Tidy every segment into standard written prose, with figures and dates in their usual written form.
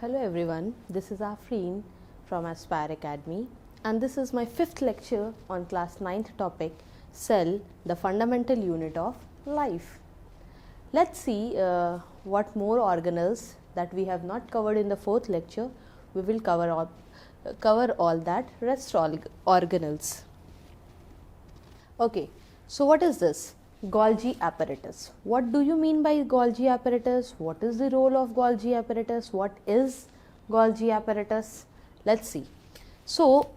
Hello everyone, this is Afreen from Aspire Academy and this is my 5th lecture on class 9th topic Cell, the fundamental unit of life. Let's see what more organelles that we have not covered in the 4th lecture. We will cover all that rest organelles. Okay, so what is this? Golgi apparatus. What do you mean by Golgi apparatus? What is the role of Golgi apparatus? What is Golgi apparatus? Let's see. So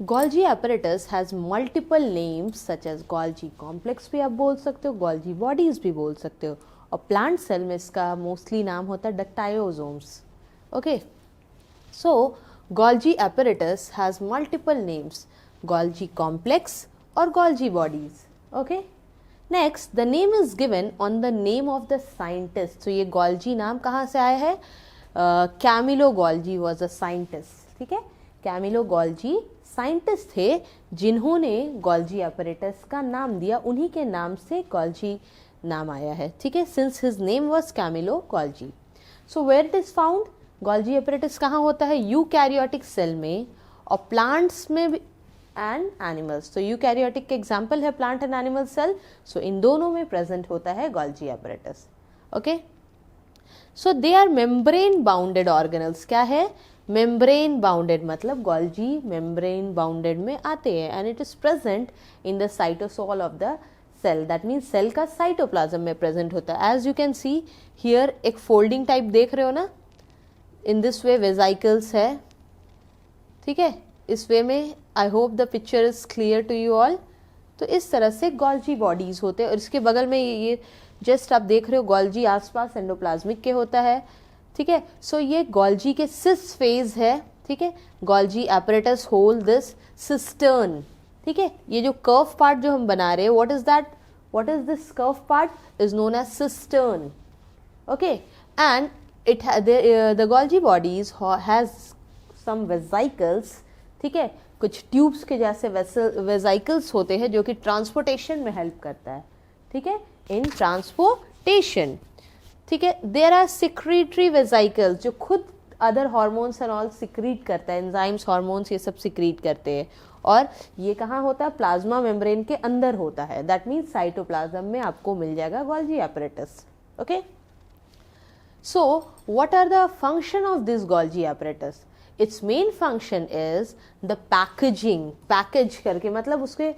Golgi apparatus has multiple names such as Golgi complex भी आप बोल सकते हो, Golgi bodies भी बोल सकते हो, और plant cell में इसका mostly नाम होता है ductiosomes. Okay. So Golgi apparatus has multiple names, Golgi complex or Golgi bodies. Okay. Next, the name is given on the name of the scientist. So ये Golgi नाम कहाँ से आया है? Camillo Golgi was a scientist. ठीक है, Camillo Golgi scientist थे जिन्होंने Golgi apparatus का नाम दिया, उन्हीं के नाम से Golgi नाम आया है. ठीक है, since his name was Camillo Golgi. So where it is found? Golgi apparatus कहाँ होता है? यूकैरियोटिक सेल में और प्लांट्स में भी एंड एनिमल्स. तो यूकैरियोटिक के एग्जाम्पल है plant and animal cell. So इन दोनों में प्रेजेंट होता है Golgi apparatus. Okay, so they are membrane bounded organelles. क्या है? मेम्ब्रेन बाउंडेड, मतलब Golgi मेम्ब्रेन बाउंडेड में आते हैं and it is present in the cytosol of the cell. That means cell का साइटोप्लाज्म में प्रेजेंट होता है. As you can see here एक फोल्डिंग टाइप देख रहे हो ना, इन दिस वे वेजाइकल्स है. ठीक है, इस वे में. I hope the picture is clear to you all. तो इस तरह से Golgi बॉडीज होते हैं और इसके बगल में ये जस्ट आप देख रहे हो Golgi आसपास एंडोप्लाज्मिक के होता है. ठीक है, सो ये Golgi के सिस फेज है. ठीक है, Golgi apparatus hold this cistern. ठीक है, ये जो कर्व पार्ट जो हम बना रहे हैं, what is that? What is this curve part? Is known as cistern. Okay, and it the Golgi bodies has some vesicles. ठीक है, कुछ ट्यूब्स के जैसे वेजाइकल्स होते हैं जो कि ट्रांसपोर्टेशन में हेल्प करता है. ठीक है, इन ट्रांसपोर्टेशन. ठीक है, देयर आर सिक्रीटरी वेजाइकल्स जो खुद other hormones and all secrete करता है, एंजाइम्स, हार्मोन्स, ये सब सिक्रीट करते हैं. और ये कहाँ होता है? प्लाज्मा मेम्ब्रेन के अंदर होता है. दैट मीन्स साइटोप्लाज्म में आपको मिल जाएगा Golgi apparatus. Okay, so what are the function of this Golgi apparatus? Its main function is the packaging. Package करके मतलब उसके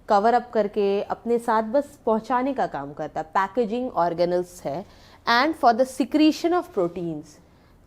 कवर अप करके अपने साथ बस पहुंचाने का काम करता है. पैकेजिंग ऑर्गेनल्स है. And for the secretion of proteins.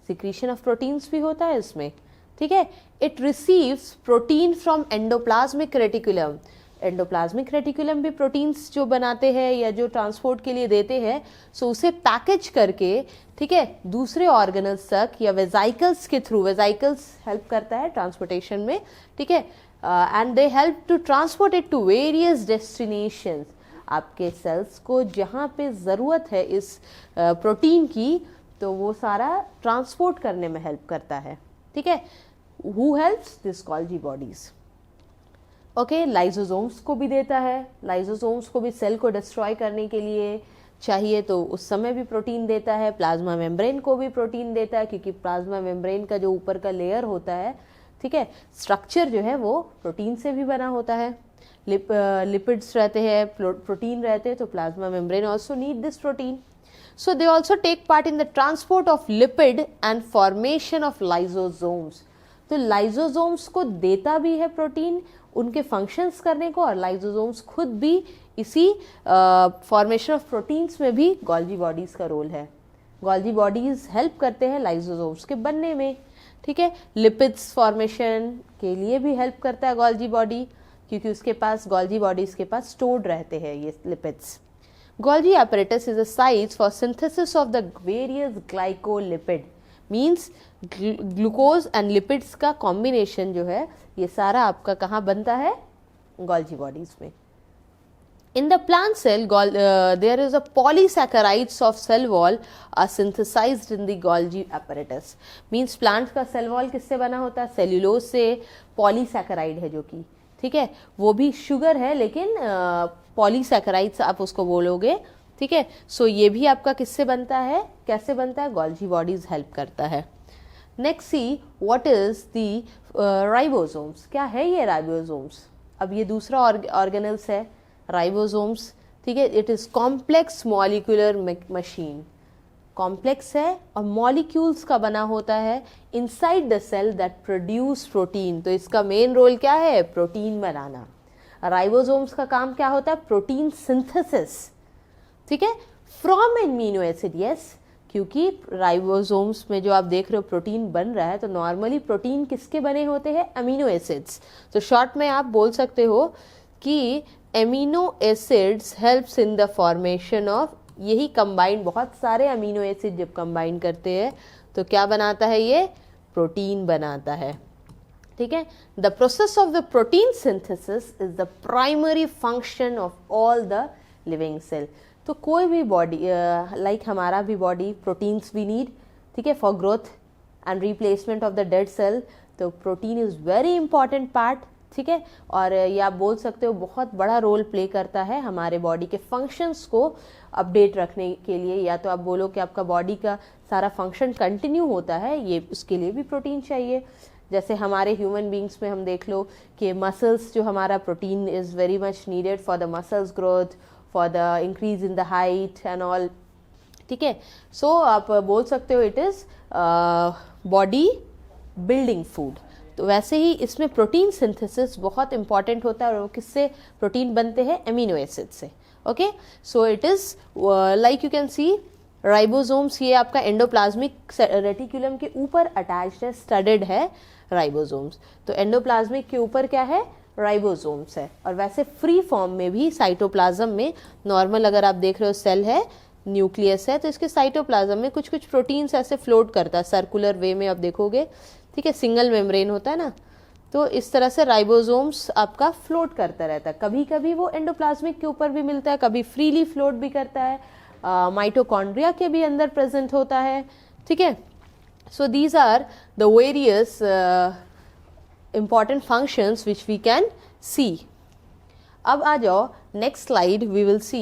Secretion of proteins भी होता है इसमें. ठीक है, it receives protein from endoplasmic reticulum. Endoplasmic reticulum भी प्रोटीन्स जो बनाते हैं या जो ट्रांसपोर्ट के लिए देते हैं, सो उसे पैकेज करके, ठीक है, दूसरे ऑर्गेनल्स तक या वेजाइकल्स के थ्रू. वेजाइकल्स हेल्प करता है ट्रांसपोर्टेशन में. ठीक है, and they help to transport it to various destinations. आपके सेल्स को जहाँ पे ज़रूरत है इस प्रोटीन की, तो वो सारा ट्रांसपोर्ट करने में हेल्प करता है. ठीक है, who helps? This Golgi bodies. Okay, lysosomes को भी देता है. लाइजोसोम्स को भी सेल को डिस्ट्रॉय करने के लिए चाहिए तो उस समय भी प्रोटीन देता है. प्लाज्मा मेम्ब्रेन को भी प्रोटीन देता है क्योंकि प्लाज्मा मेम्ब्रेन का जो ऊपर का लेयर होता है, ठीक है, स्ट्रक्चर जो है वो प्रोटीन से भी बना होता है. लिपिड्स रहते हैं, प्रोटीन रहते हैं, तो plasma membrane also need this protein. So they also take part in the transport of lipid and formation of lysosomes. तो लाइजोसोम्स को देता भी है प्रोटीन उनके फंक्शंस करने को, और लाइजोसोम्स खुद भी इसी फॉर्मेशन ऑफ प्रोटीन्स में भी Golgi बॉडीज का रोल है. Golgi बॉडीज हेल्प करते हैं लाइजोसोम्स के बनने में. ठीक है, लिपिड्स फॉर्मेशन के लिए भी हेल्प करता है Golgi बॉडी, क्योंकि उसके पास Golgi बॉडीज के पास स्टोर्ड रहते हैं ये lipids. Golgi apparatus is a site for synthesis of the various glycolipid. Means glucose and lipids का कॉम्बिनेशन जो है ये सारा आपका कहाँ बनता है? Golgi बॉडीज में. In the plant cell, there is a polysaccharides of cell wall are synthesized in the Golgi apparatus. Means plant का cell wall किससे बना होता है? सेल्यूलोज से. पॉलीसैकेराइड है जो कि, ठीक है, वो भी शुगर है लेकिन पॉलीसैकेराइड्स आप उसको बोलोगे ठीक है। सो ये भी आपका किससे बनता है, कैसे बनता है, गोल्जी बॉडीज हेल्प करता है। Next C what is the ribosomes, क्या है ये राइबोसोम्स। अब ये दूसरा ऑर्गेनल्स है राइबोसोम्स, ठीक है। It is complex molecular machine, complex है और मॉलिक्यूल्स का बना होता है inside the cell that produce protein. तो इसका मेन रोल क्या है, प्रोटीन बनाना। राइबोसोम्स का काम क्या होता है, प्रोटीन सिंथेसिस, ठीक है, फ्रॉम एमिनो एसिड। यस, क्योंकि राइबोसोम्स में जो आप देख रहे हो प्रोटीन बन रहा है, तो नॉर्मली प्रोटीन किसके बने होते हैं, अमीनो एसिड्स। तो शॉर्ट में आप बोल सकते हो कि amino acids helps in the formation of, यही कंबाइंड, बहुत सारे अमीनो एसिड जब कंबाइन करते हैं तो क्या बनाता है, ये प्रोटीन बनाता है, ठीक है। The process of the protein synthesis is the primary function of all the living cell. तो कोई भी बॉडी लाइक हमारा भी बॉडी प्रोटीन्स भी नीड, ठीक है, for growth and replacement of the dead cell. तो protein is very important part, ठीक है। और ये आप बोल सकते हो बहुत बड़ा रोल प्ले करता है हमारे बॉडी के फंक्शंस को अपडेट रखने के लिए, या तो आप बोलो कि आपका बॉडी का सारा फंक्शन कंटिन्यू होता है, ये उसके लिए भी प्रोटीन चाहिए। जैसे हमारे ह्यूमन बींग्स में हम देख लो कि मसल्स जो हमारा, protein is very much needed for the muscles growth, for the increase in the height and all, ठीक है। सो आप बोल सकते हो it is body building food. तो वैसे ही इसमें प्रोटीन सिंथेसिस बहुत इंपॉर्टेंट होता है, और वो किससे प्रोटीन बनते हैं, एमिनो एसिड से। Okay, so it is like you can C ribosomes, ये आपका एंडोप्लाज्मिक रेटिकुलम के ऊपर अटैच्ड है, स्टडेड है राइबोसोम्स। तो एंडोप्लाज्मिक के ऊपर क्या है, राइबोसोम्स है। और वैसे फ्री फॉर्म में भी साइटोप्लाज्म में नॉर्मल अगर आप देख रहे हो सेल है, न्यूक्लियस है, तो इसके साइटोप्लाज्म में कुछ कुछ प्रोटीन्स ऐसे फ्लोट करता है सर्कुलर वे में, आप देखोगे, ठीक है, सिंगल मेम्ब्रेन होता है ना, तो इस तरह से राइबोसोम्स आपका फ्लोट करता रहता है। कभी कभी वो एंडोप्लाज्मिक के ऊपर भी मिलता है, कभी फ्रीली फ्लोट भी करता है, माइटोकॉन्ड्रिया के भी अंदर प्रेजेंट होता है, ठीक है। So these are the various important functions which we can see. अब आ जाओ next slide, we will see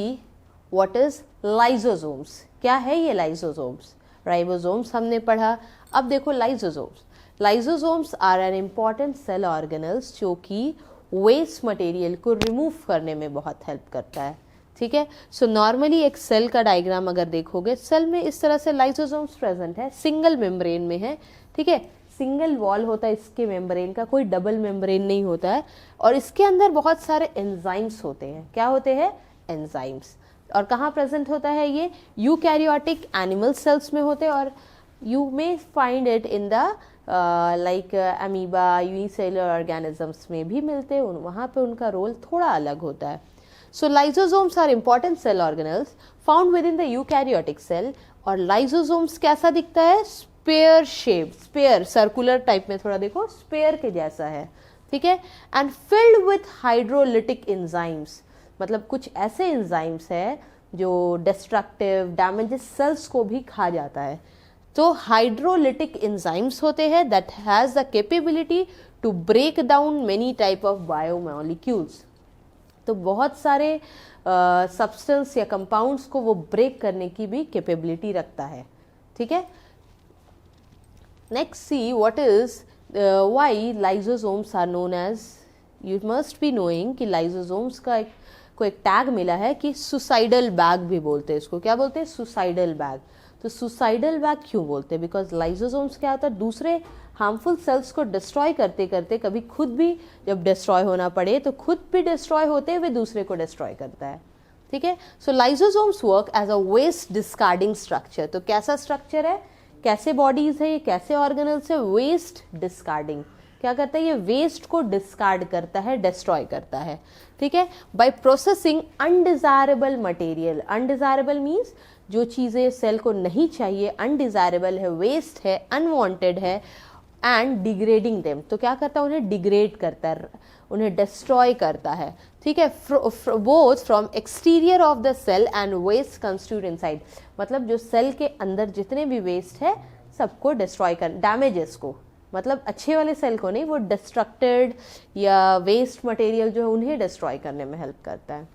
what is lysosomes. क्या है ये लाइसोसोम्स, राइबोसोम्स हमने पढ़ा, अब देखो lysosomes. Lysosomes are an important cell organelles जो कि वेस्ट मटेरियल को रिमूव करने में बहुत हेल्प करता है, ठीक है। सो नॉर्मली एक सेल का डायग्राम अगर देखोगे, सेल में इस तरह से लाइसोसोम्स प्रेजेंट है, सिंगल मेम्ब्रेन में है, ठीक है, सिंगल वॉल होता है इसके मेम्ब्रेन का, कोई डबल मेम्ब्रेन नहीं होता है। और इसके अंदर बहुत सारे एंजाइम्स होते हैं, क्या होते हैं, एंजाइम्स। और कहाँ प्रेजेंट होता है ये, यूकैरियोटिक एनिमल सेल्स में होते हैं, और you may find it in the like amoeba, unicellular organisms में भी मिलते हैं, वहाँ पे उनका रोल थोड़ा अलग होता है। So lysosomes are important cell organelles found within the eukaryotic cell. और लाइसोसोम्स कैसा दिखता है, sphere shape, sphere circular type में, थोड़ा देखो स्पेयर के जैसा है, ठीक है। And filled with hydrolytic enzymes, मतलब कुछ ऐसे एंजाइम्स है जो डिस्ट्रक्टिव डैमेजेस सेल्स को भी खा जाता है। तो हाइड्रोलिटिक एंजाइम्स होते हैं that has the capability to break down many type of biomolecules. तो बहुत सारे सब्सटेंस या कंपाउंड्स को वो ब्रेक करने की भी कैपेबिलिटी रखता है, ठीक है। Next, see what is why lysosomes are known as, you must be knowing कि lysosomes का को एक टैग मिला है कि सुसाइडल बैग भी बोलते हैं इसको, क्या बोलते हैं, सुसाइडल बैग। तो सुसाइडल बैग क्यों बोलते हैं, बिकॉज लाइसोसोम्स क्या होता है, दूसरे हार्मफुल सेल्स को डिस्ट्रॉय करते करते कभी खुद भी जब डिस्ट्रॉय होना पड़े तो खुद भी डिस्ट्रॉय होते हुए दूसरे को डिस्ट्रॉय करता है, ठीक है। So lysosomes work as a waste discarding structure. तो कैसा स्ट्रक्चर है, कैसे बॉडीज है ये, कैसे ऑर्गेनल्स है, वेस्ट डिस्कार्डिंग, क्या करता है ये, वेस्ट को डिस्कार्ड करता है, डिस्ट्रॉय करता है, ठीक है। By processing undesirable material, undesirable means जो चीज़ें सेल को नहीं चाहिए, अनडिजायरेबल है, वेस्ट है, अनवांटेड है, एंड डिग्रेडिंग देम, तो क्या करता है, उन्हें डिग्रेड करता है, उन्हें डिस्ट्रॉय करता है, ठीक है। Both from exterior of the cell and waste constitute inside, मतलब जो सेल के अंदर जितने भी वेस्ट है सबको डिस्ट्रॉय कर, डैमेजेस को, मतलब अच्छे वाले सेल को नहीं, वो डिस्ट्रक्टेड या वेस्ट मटेरियल जो है उन्हें डिस्ट्रॉय करने में हेल्प करता है।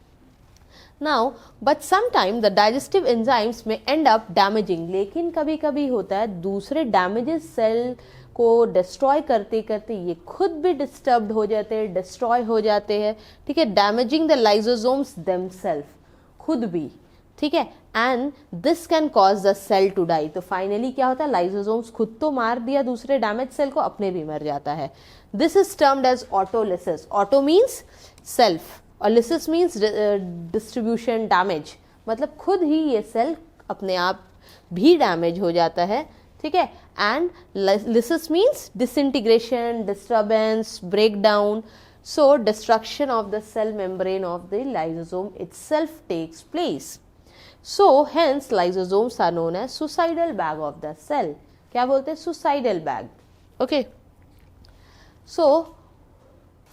Now but sometime the digestive enzymes में एंड अप डैमेजिंग, लेकिन कभी कभी होता है दूसरे डैमेजेस सेल को डिस्ट्रॉय करते करते ये खुद भी डिस्टर्ब्ड हो जाते हैं, डिस्ट्रॉय हो जाते हैं, ठीक है, डैमेजिंग द लाइसोसोम्स देमसेल्फ, खुद भी, ठीक है, and this can cause the cell to die. तो फाइनली क्या होता है, लाइसोसोम्स खुद तो मार दिया दूसरे डैमेज सेल को, अपने भी मर जाता है। This is termed as autolysis. Auto means self और लिसिस मीन्स डिस्ट्रीब्यूशन डैमेज, मतलब खुद ही ये सेल अपने आप भी डैमेज हो जाता है, ठीक है। And lysis means disintegration, disturbance, breakdown, so destruction of the cell membrane of the lysosome itself takes place. So hence lysosomes are known as suicidal bag of the cell. क्या बोलते हैं, suicidal bag. Okay, so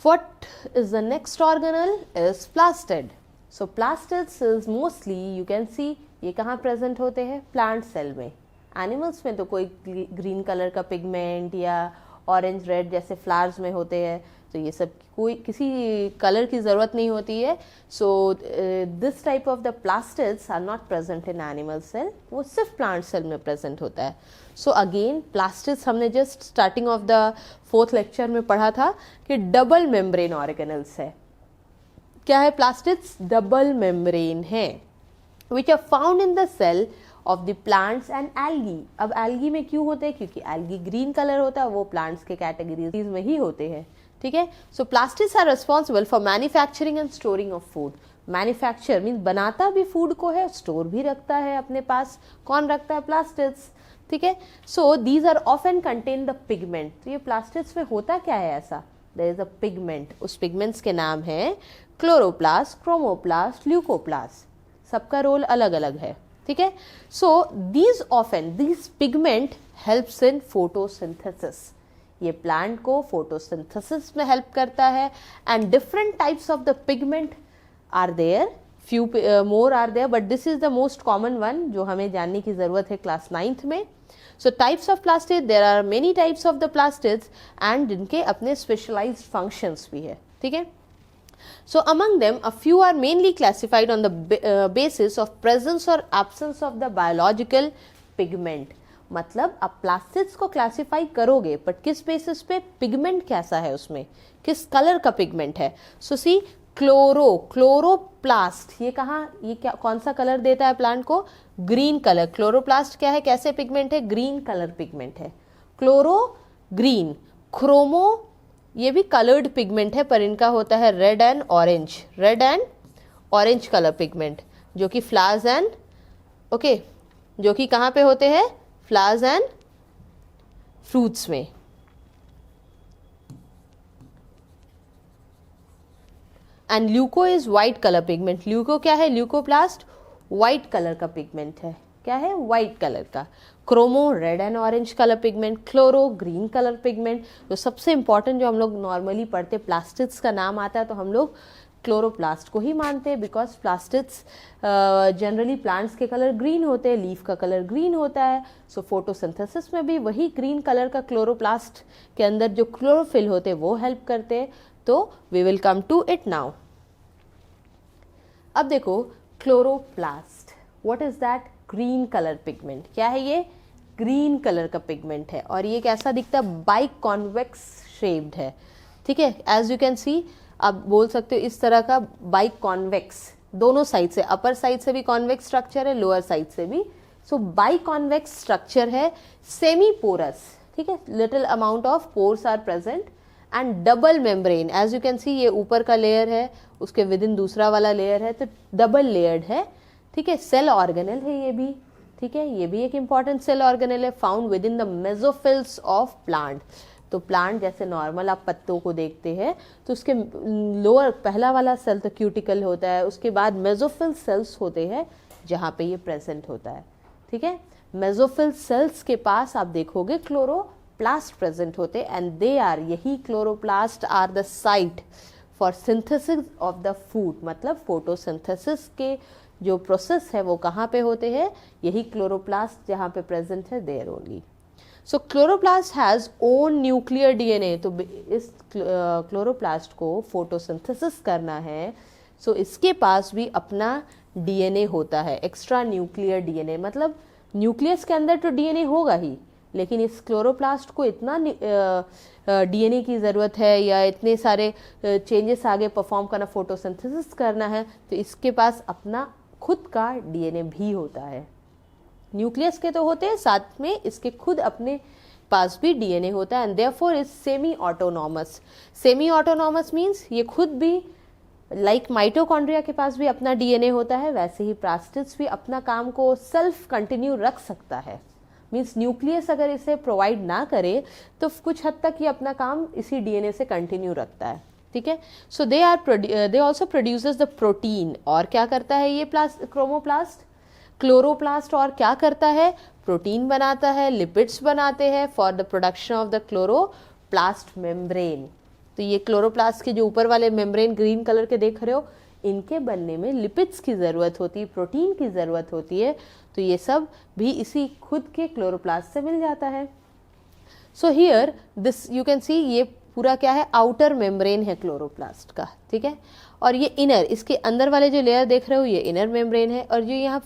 what is the next organelle is plastid. So plastids is mostly you can see ये कहाँ present होते हैं, plant cell में। Animals में तो कोई ग्रीन कलर का पिगमेंट या ऑरेंज रेड जैसे फ्लावर्स में होते हैं, तो ये सब कोई किसी कलर की ज़रूरत नहीं होती है। So this type of the plastids are not present in animal cell, वो सिर्फ प्लांट सेल में प्रेजेंट होता है। सो अगेन प्लास्टिड्स हमने just starting of the 4th lecture में पढ़ा था कि डबल मेम्ब्रेन ऑर्गेनल्स है। क्या है प्लास्टिड्स, डबल मेम्ब्रेन है, which are found in the cell of the plants and algae. अब एल्गी में क्यों होते हैं, क्योंकि एल्गी ग्रीन कलर होता है, वो प्लांट्स के कैटेगरीज में ही होते हैं, ठीक है। So plastids are responsible for manufacturing and storing of food. Manufacture means बनाता भी फूड को है, स्टोर भी रखता है अपने पास, कौन रखता है, प्लास्टिड्स, ठीक है। So these are often contain the pigment. तो ये प्लास्टिड्स में होता क्या है ऐसा, देयर इज अ पिगमेंट, उस पिगमेंट्स के नाम है क्लोरोप्लास्ट, क्रोमोप्लास्ट, ल्यूकोप्लास्ट, सबका रोल अलग अलग है, ठीक है। So these pigment helps in photosynthesis, ये प्लांट को फोटोसिंथेसिस में हेल्प करता है। And different types of the pigment are there, few more are there, but this is the most common one जो हमें जानने की जरूरत है क्लास 9th में। So types of plastid, there are many types of the plastids and जिनके अपने specialised functions भी है, ठीक है। So among them, a few are mainly classified on the basis of presence or absence of the biological pigment. मतलब आप plastids को classify करोगे बट किस बेसिस पे, पिगमेंट कैसा है उसमें, किस कलर का पिगमेंट है। सो सी क्लोरोप्लास्ट, ये कहाँ, ये क्या, कौन सा कलर देता है प्लांट को, ग्रीन कलर। क्लोरोप्लास्ट क्या है, कैसे पिगमेंट है, ग्रीन कलर पिगमेंट है। क्लोरो ग्रीन, क्रोमो ये भी कलर्ड पिगमेंट है पर इनका होता है red and orange, red and orange colour pigment, जो कि फ्लावर्स एंड ओके, जो कि कहाँ पे होते हैं, फ्लावर्स एंड फ्रूट्स में। And leuco is white colour pigment. Leuco क्या है, ल्यूकोप्लास्ट व्हाइट कलर का पिगमेंट है, क्या है, व्हाइट कलर का। Chromo red and orange colour pigment, chloro green colour pigment. जो सबसे इंपॉर्टेंट जो हम लोग नॉर्मली पढ़ते, प्लास्टिड्स का नाम आता है तो हम लोग क्लोरोप्लास्ट को ही मानते हैं, बिकॉज प्लास्टिड्स जनरली प्लांट्स के कलर ग्रीन होते हैं, लीफ का कलर ग्रीन होता है। सो फोटोसिंथेसिस में भी वही ग्रीन कलर का क्लोरोप्लास्ट के अंदर जो क्लोरोफिल होते हैं वो हेल्प करते हैं। तो we will come to it now. अब देखो chloroplast, what is that, green colour pigment. क्या है ये, ग्रीन कलर का पिगमेंट है और ये कैसा दिखता है, बाई कॉन्वेक्स शेप्ड है, ठीक है। एज यू कैन सी, आप बोल सकते हो इस तरह का बाई कॉन्वेक्स, दोनों साइड से, अपर साइड से भी कॉन्वेक्स स्ट्रक्चर है, लोअर साइड से भी। सो बाई कॉन्वेक्स स्ट्रक्चर है, सेमी पोरस, ठीक है, little amount of pores are present and double membrane. As you can see ये ऊपर का लेयर है, उसके विद इन दूसरा वाला लेयर है, तो डबल लेयर्ड है, ठीक है। सेल ऑर्गेनल है ये भी, ठीक है, ये भी एक इंपॉर्टेंट सेल ऑर्गेनल है, found within the mesophylls of plant. तो प्लांट जैसे नॉर्मल आप पत्तों को देखते हैं तो उसके लोअर पहला वाला सेल तो क्यूटिकल होता है, उसके बाद मेसोफिल सेल्स होते हैं जहाँ पे ये प्रेजेंट होता है, ठीक है। मेसोफिल सेल्स के पास आप देखोगे क्लोरोप्लास्ट प्रेजेंट होते हैं एंड दे आर, यही chloroplast are the site for synthesis of the food. मतलब फोटोसिंथेसिस के जो प्रोसेस है वो कहाँ पे होते हैं, यही क्लोरोप्लास्ट जहाँ पे प्रेजेंट है, there only. So chloroplast has own nuclear DNA. तो इस क्लोरोप्लास्ट को फोटोसिंथेसिस करना है सो इसके पास भी अपना डीएनए होता है, एक्स्ट्रा न्यूक्लियर डीएनए, मतलब न्यूक्लियस के अंदर तो डीएनए होगा ही, लेकिन इस क्लोरोप्लास्ट को इतना डीएनए की ज़रूरत है या इतने सारे चेंजेस आगे परफॉर्म करना, फोटोसिंथेसिस करना है, तो इसके पास अपना खुद का डीएनए भी होता है। न्यूक्लियस के तो होते हैं, साथ में इसके खुद अपने पास भी डीएनए होता है, and therefore is semi autonomous. Semi autonomous means ये खुद भी लाइक माइटोकॉन्ड्रिया के पास भी अपना डीएनए होता है, वैसे ही प्लास्टिड्स भी अपना काम को सेल्फ कंटिन्यू रख सकता है। मीन्स न्यूक्लियस अगर इसे प्रोवाइड ना करे तो कुछ हद तक ये अपना काम इसी डीएनए से कंटिन्यू रखता है, ठीक है। So they also produces the protein. और क्या करता है ये क्रोमोप्लास्ट, क्लोरोप्लास्ट, और क्या करता है, प्रोटीन बनाता है, लिपिड्स बनाते हैं for the production of the chloroplast membrane. तो ये क्लोरोप्लास्ट के जो ऊपर वाले मेम्ब्रेन ग्रीन कलर के देख रहे हो, इनके बनने में लिपिड्स की ज़रूरत होती है, प्रोटीन की ज़रूरत होती है, तो ये सब भी इसी खुद के क्लोरोप्लास्ट से मिल जाता है। So here this you can see, ये पूरा क्या है, आउटर मेम्ब्रेन है क्लोरोप्लास्ट का, ठीक है। और ये इनर, इसके अंदर वाले जो लेयर देख रहे हो ये इनर मेम्ब्रेन है, और जो यहाँ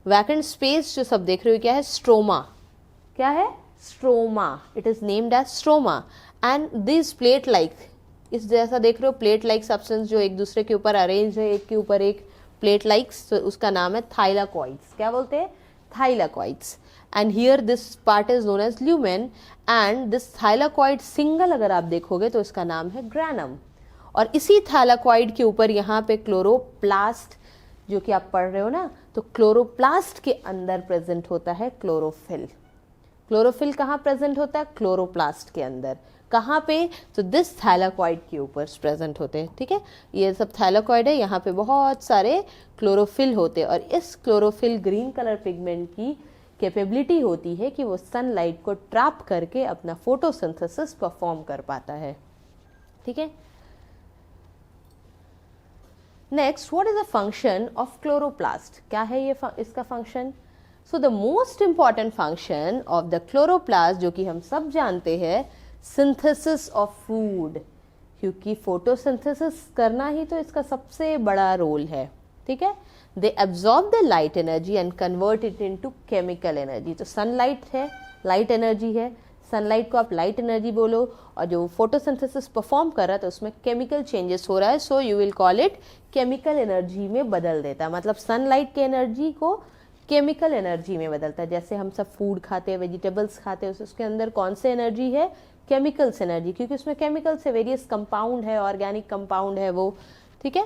वैकेंट स्पेस जो सब देख रहे हो क्या है, स्ट्रोमा। क्या है, stroma, it is named as stroma. And this plate like, इस जैसा देख रहे हो प्लेट लाइक सब्सटेंस जो एक दूसरे के ऊपर अरेंज है, एक के ऊपर एक प्लेट लाइक्स, तो उसका नाम है थाइलाकॉइड्स। क्या बोलते हैं, thylakoids. And here this part is known as lumen, and this thylakoid single अगर आप देखोगे तो इसका नाम है ग्रैनम। और इसी थाइलाकॉइड के ऊपर यहाँ पे क्लोरोप्लास्ट जो कि आप पढ़ रहे हो ना, तो क्लोरोप्लास्ट के अंदर प्रेजेंट होता है क्लोरोफिल। क्लोरोफिल कहाँ प्रेजेंट होता है, क्लोरोप्लास्ट के अंदर। कहाँ पे, तो दिस थाइलाकॉइड के ऊपर प्रेजेंट होते हैं, ठीक है। ये सब थाइलाकॉइड है, यहाँ पे बहुत सारे क्लोरोफिल होते हैं, और इस क्लोरोफिल ग्रीन कलर पिगमेंट की कैपेबिलिटी होती है कि वो सनलाइट को ट्रैप करके अपना फोटोसिंथेसिस परफॉर्म कर पाता है, ठीक है। Next, what is the function of chloroplast, क्या है ये इसका function. So the most important function of the chloroplast, जो कि हम सब जानते हैं, सिंथेसिस ऑफ फूड, क्योंकि फोटोसिंथेसिस करना ही तो इसका सबसे बड़ा रोल है, ठीक है। They absorb the light energy and convert it into chemical energy. तो सनलाइट है, लाइट एनर्जी है, सनलाइट को आप लाइट एनर्जी बोलो, और जो फोटोसिंथेसिस परफॉर्म कर रहा है तो उसमें केमिकल चेंजेस हो रहा है, so you will call it chemical energy में बदल देता है। मतलब सनलाइट के एनर्जी को केमिकल एनर्जी में बदलता है। जैसे हम सब फूड खाते हैं, वेजिटेबल्स खाते हैं, उसके अंदर कौन से एनर्जी है, केमिकल्स एनर्जी, क्योंकि उसमें केमिकल से वेरियस कंपाउंड है, ऑर्गेनिक कंपाउंड है वो, ठीक है।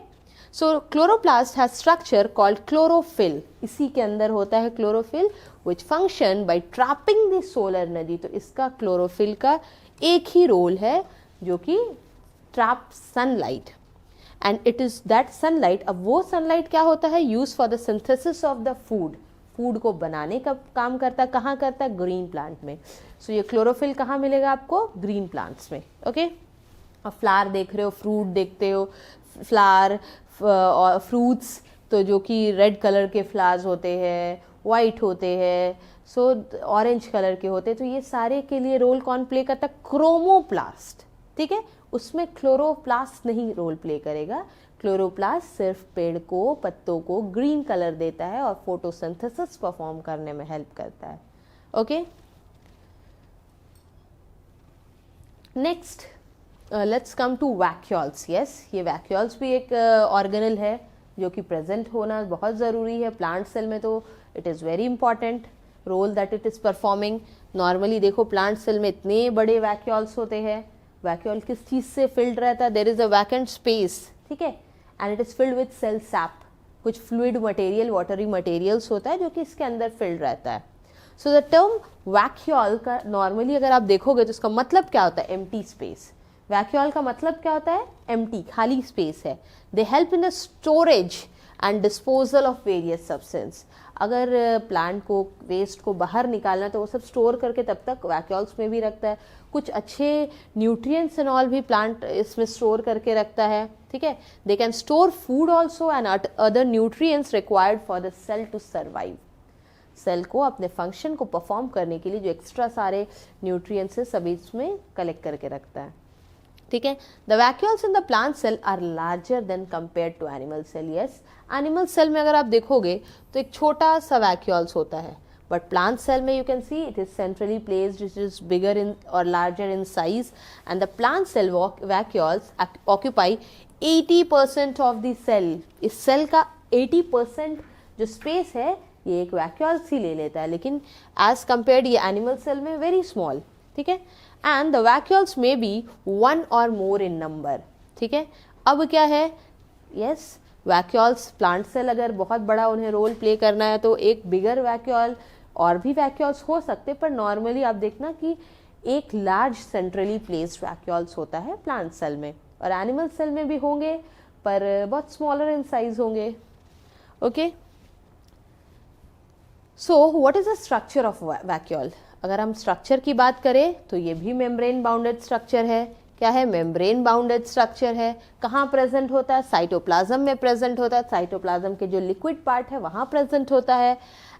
So chloroplast has structure called chlorophyll, इसी के अंदर होता है chlorophyll, which function by trapping the solar energy. तो इसका क्लोरोफिल का एक ही रोल है जो कि trap sunlight, and it is that sunlight. अब वो सनलाइट क्या होता है, use for the synthesis of the food, food को बनाने का काम करता है। कहाँ करता है, ग्रीन प्लांट में। सो ये क्लोरोफिल कहाँ मिलेगा आपको, ग्रीन प्लांट्स में, ओके। और फ्लावर देख रहे हो, फ्रूट देखते हो, फ्लावर और फ्रूट्स, तो जो कि रेड कलर के फ्लावर्स होते हैं, वाइट होते हैं, सो ऑरेंज कलर के होते हैं, तो ये सारे के लिए रोल कौन प्ले करता है, क्रोमोप्लास्ट, ठीक है। उसमें क्लोरोप्लास्ट नहीं रोल प्ले करेगा, क्लोरोप्लास्ट सिर्फ पेड़ को, पत्तों को ग्रीन कलर देता है और फोटोसिंथेसिस परफॉर्म करने में हेल्प करता है, okay. Next let's come to vacuoles. Yes, ये वैक्यूल्स भी एक ऑर्गेनल है जो कि प्रेजेंट होना बहुत ज़रूरी है प्लांट सेल में, तो it is very important role that it is performing. Normally देखो प्लांट सेल में इतने बड़े वैक्यूल्स होते हैं, वैक्यूल किस चीज़ से फिल्ड रहता है, there is a vacant space, ठीक है, and it is filled with cell sap, कुछ फ्लूइड मटेरियल, वाटरी मटेरियल्स होता है जो कि इसके अंदर फिल्ड रहता है। सो द टर्म वैक्यूल का नॉर्मली अगर आप देखोगे तो इसका मतलब क्या होता है, एम्प्टी स्पेस। वैक्यूल का मतलब क्या होता है, एम्प्टी, खाली स्पेस है। They help in the storage and disposal of various substance. अगर प्लांट को वेस्ट को बाहर निकालना तो वो सब स्टोर करके तब तक वैक्यूल्स में भी रखता है। कुछ अच्छे न्यूट्रिएंट्स एंड ऑल भी प्लांट इसमें स्टोर करके रखता है, ठीक है। They can store food also and other nutrients required for the cell to survive. Cell को अपने फंक्शन को परफॉर्म करने के लिए जो एक्स्ट्रा सारे न्यूट्रिएंट्स है सभी इसमें कलेक्ट करके रखता है, ठीक है। The vacuoles in the plant cell are larger than compare to animal cell. Yes, animal cell में अगर आप देखोगे तो एक छोटा सा वैक्यूल्स होता है, but plant cell में you can see it is centrally placed, which is bigger in or larger in size, and the plant cell vacuoles occupy 80% of the cell. इस सेल का 80% जो स्पेस है ये एक वैक्यूल्स ही ले लेता है, लेकिन एज कम्पेयर्ड ये एनिमल सेल में वेरी स्मॉल, ठीक है। And the vacuoles may be 1 or more in number, ठीक है। अब क्या है, यस, वैक्यूल्स प्लांट सेल अगर बहुत बड़ा उन्हें रोल प्ले करना है तो एक बिगर वैक्यूल और भी वैक्यूल्स हो सकते, पर नॉर्मली आप देखना कि एक लार्ज सेंट्रली प्लेस्ड वैक्यूल्स होता है प्लांट सेल में, और एनिमल सेल में भी होंगे पर बहुत स्मॉलर इन साइज होंगे। Okay, so what is the structure of vacuole? अगर हम स्ट्रक्चर की बात करें तो ये भी मेम्ब्रेन बाउंडेड स्ट्रक्चर है। क्या है? मेम्ब्रेन बाउंडेड स्ट्रक्चर है। कहाँ प्रेजेंट होता है? साइटोप्लाज्म में प्रेजेंट होता है। साइटोप्लाज्म के जो लिक्विड पार्ट है वहाँ प्रेजेंट होता है,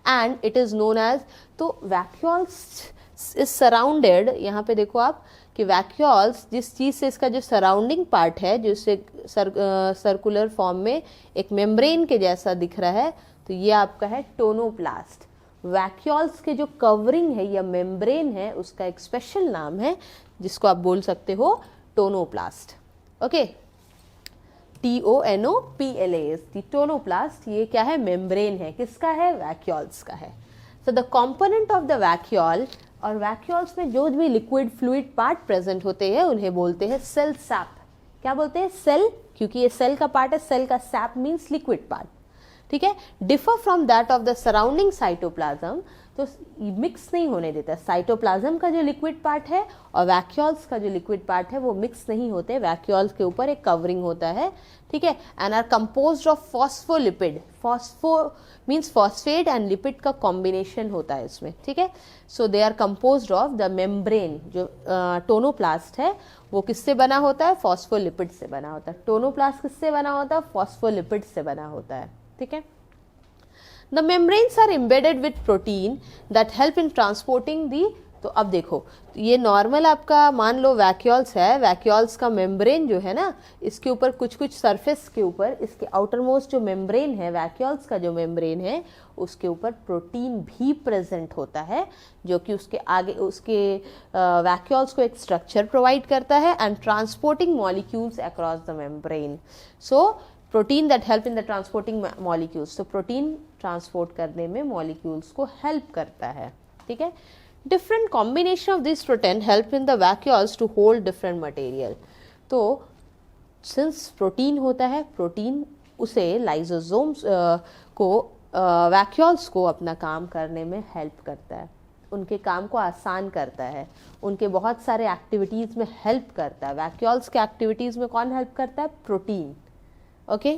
and it is known as, तो वैक्यूल्स इज सराउंडेड, यहाँ पे देखो आप कि वैक्यूल्स जिस चीज़ से इसका जो सराउंडिंग पार्ट है, जो इससे सर्कुलर फॉर्म में एक मेम्ब्रेन के जैसा दिख रहा है, तो ये आपका है टोनोप्लास्ट। वैक्यूल्स के जो कवरिंग है या मेम्ब्रेन है उसका एक स्पेशल नाम है जिसको आप बोल सकते हो टोनोप्लास्ट। ओके, TONOPLAST, टोनोप्लास्ट, ये क्या है? मेम्ब्रेन है। किसका है? वैक्यूल्स का है। So the component of the vacuole, और वैक्यूल्स में जो भी लिक्विड फ्लूइड पार्ट प्रेजेंट होते हैं उन्हें बोलते हैं सेल सैप। क्या बोलते हैं? सेल, क्योंकि ये सेल का पार्ट है, सेल का सैप मीन्स लिक्विड पार्ट, ठीक है। Differ from that of the surrounding cytoplasm, तो मिक्स नहीं होने देता। साइटोप्लाज्म का जो लिक्विड पार्ट है और वैक्यूल्स का जो लिक्विड पार्ट है वो मिक्स नहीं होते। वैक्यूल्स के ऊपर एक कवरिंग होता है, ठीक है, and are composed of phospholipid. Phospho means phosphate and lipid का कॉम्बिनेशन होता है इसमें, ठीक है। So they are composed of the membrane. जो टोनोप्लास्ट है वो किससे बना होता है? फॉस्फोलिपिड से बना होता है। टोनोप्लास्ट किससे बना होता है? फॉस्फोलिपिड से बना होता है, ठीक है। The membranes are embedded with protein that help in transporting the, तो अब देखो ये नॉर्मल आपका मान लो वैक्यूल्स है, वैक्यूल्स का मेम्ब्रेन जो है ना, इसके ऊपर कुछ कुछ सरफेस के ऊपर इसके आउटर मोस्ट जो मेम्ब्रेन है, वैक्यूल्स का जो मेम्ब्रेन है उसके ऊपर प्रोटीन भी प्रेजेंट होता है, जो कि उसके आगे उसके वैक्यूल्स को एक स्ट्रक्चर प्रोवाइड करता है and transporting molecules across the membrane. So protein that help in the transporting molecules, तो प्रोटीन ट्रांसपोर्ट करने में मॉलिक्यूल्स को हेल्प करता है, ठीक है। Different combination of this protein help in the vacuoles to hold different material. तो since protein होता है, प्रोटीन उसे लाइसोसोम्स को वैक्यूल्स को अपना काम करने में हेल्प करता है, उनके काम को आसान करता है, उनके बहुत सारे एक्टिविटीज़ में हेल्प करता है। वैक्यूल्स के एक्टिविटीज़ में कौन हेल्प करता है? Protein. Okay,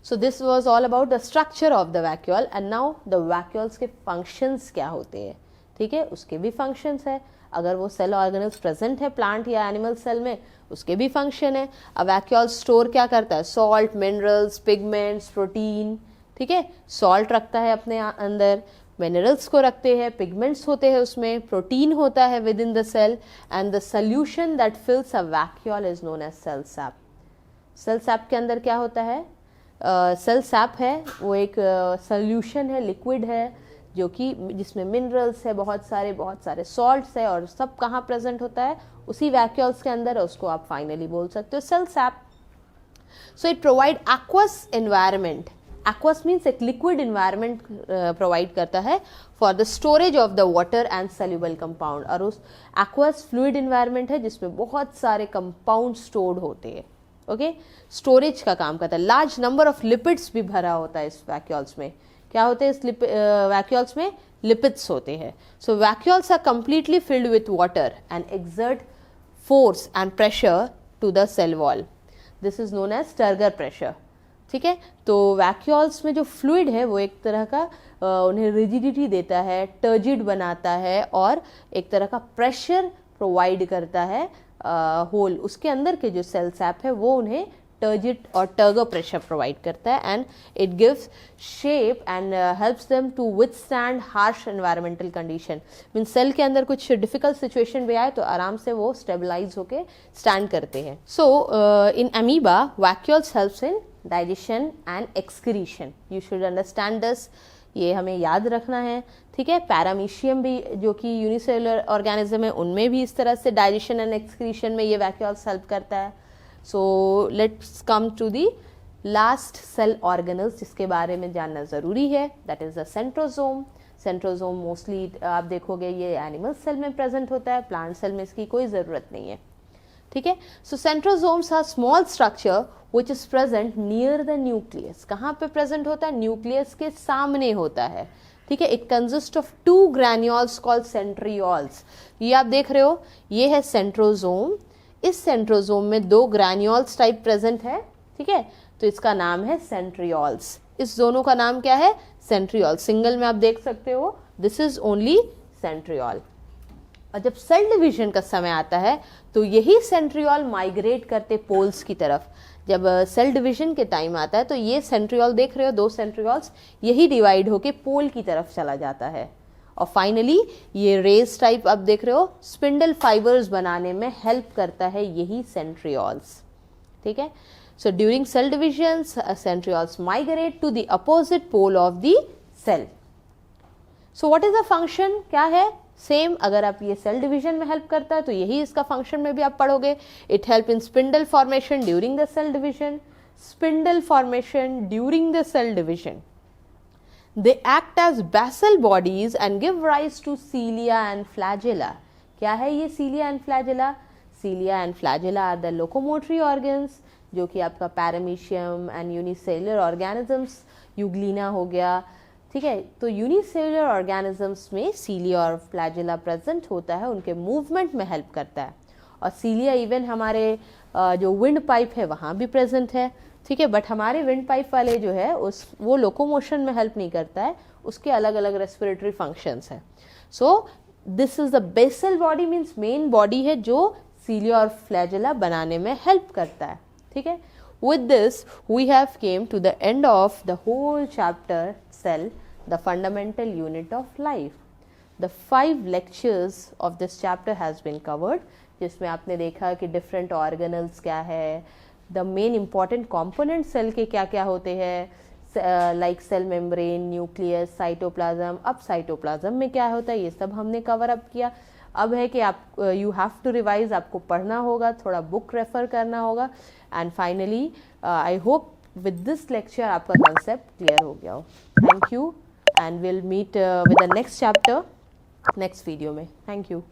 so this was all about the structure of the vacuole, and now the vacuoles के functions क्या होते हैं, ठीक है, उसके भी functions है। अगर वो सेल ऑर्गेनल्स प्रेजेंट है प्लांट या एनिमल सेल में, उसके भी फंक्शन है। अब वैक्यूल स्टोर क्या करता है? सॉल्ट, मिनरल्स, पिगमेंट्स, प्रोटीन, ठीक है। सॉल्ट रखता है अपने अंदर, मिनरल्स को रखते हैं, पिगमेंट्स होते हैं उसमें, प्रोटीन होता है within the cell, and the solution that fills a vacuole is known as cell sap. Cell sap के अंदर क्या होता है? सेल सैप है वो एक सोल्यूशन है, लिक्विड है, जो कि जिसमें मिनरल्स है, बहुत सारे सॉल्ट्स है, और सब कहाँ प्रेजेंट होता है? उसी वैक्यूल्स के अंदर। उसको आप फाइनली बोल सकते हो cell sap. So it provide aqueous environment. Aqueous means एक लिक्विड एनवायरनमेंट प्रोवाइड करता है for the storage of the water and soluble compound. और उस एक्वस फ्लूइड एनवायरनमेंट है जिसमें बहुत सारे कंपाउंड स्टोर्ड होते हैं, ओके, स्टोरेज का काम करता है। लार्ज नंबर ऑफ लिपिड्स भी भरा होता है इस वैक्यूल्स में। क्या होते हैं इस वैक्यूल्स में? लिपिड्स होते हैं। So vacuoles are completely filled with water and exert force and pressure to the cell wall. This is known as turgor pressure, ठीक है। तो वैक्यूल्स में जो फ्लूइड है वो एक तरह का उन्हें रिजिडिटी देता है, टर्जिड बनाता है, और एक तरह का प्रेशर प्रोवाइड करता है होल। उसके अंदर के जो सेल सैप है वो उन्हें turgid or turgor pressure provide करता है, and it gives shape and helps them to withstand harsh environmental condition. Mean cell के अंदर कुछ डिफिकल्ट सिचुएशन भी आए तो आराम से वो स्टेबलाइज होके स्टैंड करते हैं. So in amoeba vacuoles helps in digestion and excretion. You should understand this, ये हमें याद रखना है. ठीक है, पैरामीशियम भी जो कि यूनिसेलुलर ऑर्गेनिज्म है उनमें भी इस तरह से डाइजेशन एंड एक्सक्रीशन में ये वैक्यूल्स हेल्प करता है. So let's come to the last cell organelles जिसके बारे में जानना ज़रूरी है, that is the centrosome. Centrosome mostly आप देखोगे ये एनिमल सेल में प्रेजेंट होता है, प्लांट सेल में इसकी कोई ज़रूरत नहीं है. ठीक है, so centrosomes are small structure which is present near the nucleus. कहाँ पे प्रेजेंट होता है? न्यूक्लियस के सामने होता है. ठीक है, it consist of 2 granules called centrioles. ये आप देख रहे हो, ये है सेंट्रोजोम. इस सेंट्रोजोम में 2 ग्रैन्यूल्स टाइप प्रेजेंट है. ठीक है, तो इसका नाम है सेंट्रियोल्स. इस दोनों का नाम क्या है? सेंट्रियोल. सिंगल में आप देख सकते हो, दिस इज ओनली सेंट्रियोल. और जब सेल डिवीजन का समय आता है तो यही सेंट्रियोल माइग्रेट करते पोल्स की तरफ. जब सेल डिवीजन के टाइम आता है तो ये सेंट्रियोल देख रहे हो, 2 सेंट्रियोल्स, यही डिवाइड होके पोल की तरफ चला जाता है. और फाइनली ये रेज टाइप आप देख रहे हो, स्पिंडल फाइबर्स बनाने में हेल्प करता है यही सेंट्रियोल्स. ठीक है, so during cell division centrioles migrate to the opposite pole of the cell. So what is the function? क्या है? सेम, अगर आप ये सेल डिवीजन में हेल्प करता है तो यही इसका फंक्शन में भी आप पढ़ोगे. It help in spindle formation during the cell division. Spindle formation during the cell division. They act as basal bodies and give rise to cilia and flagella. क्या है ये cilia and flagella? Cilia and flagella are the locomotory organs जो कि आपका paramecium and unicellular organisms, Euglena हो गया. ठीक है, तो यूनिसेलुलर ऑर्गेनिजम्स में सीलिया और फ्लैजेला प्रेजेंट होता है, उनके मूवमेंट में हेल्प करता है. और सीलिया इवन हमारे जो विंड पाइप है वहाँ भी प्रेजेंट है. ठीक है, बट हमारे विंड पाइप वाले जो है वो लोकोमोशन में हेल्प नहीं करता है, उसके अलग अलग रेस्पिरेटरी फंक्शंस हैं. So this is the basal body, means main body है जो सीलिया और फ्लैजेला बनाने में हेल्प करता है. ठीक है, with this we have came to the end of the whole chapter cell, the fundamental unit of life. The 5 lectures of this chapter has been covered, जिसमें आपने देखा कि different organelles क्या है, the main important component cell के क्या क्या होते हैं, like cell membrane, nucleus, cytoplasm. अब cytoplasm में क्या होता है ये सब हमने cover up किया. अब है कि आप यू हैव टू रिवाइज, आपको पढ़ना होगा, थोड़ा बुक रेफर करना होगा. And finally I hope with this lecture आपका कंसेप्ट क्लियर हो गया हो. Thank you and will meet with the next chapter next video में. Thank you.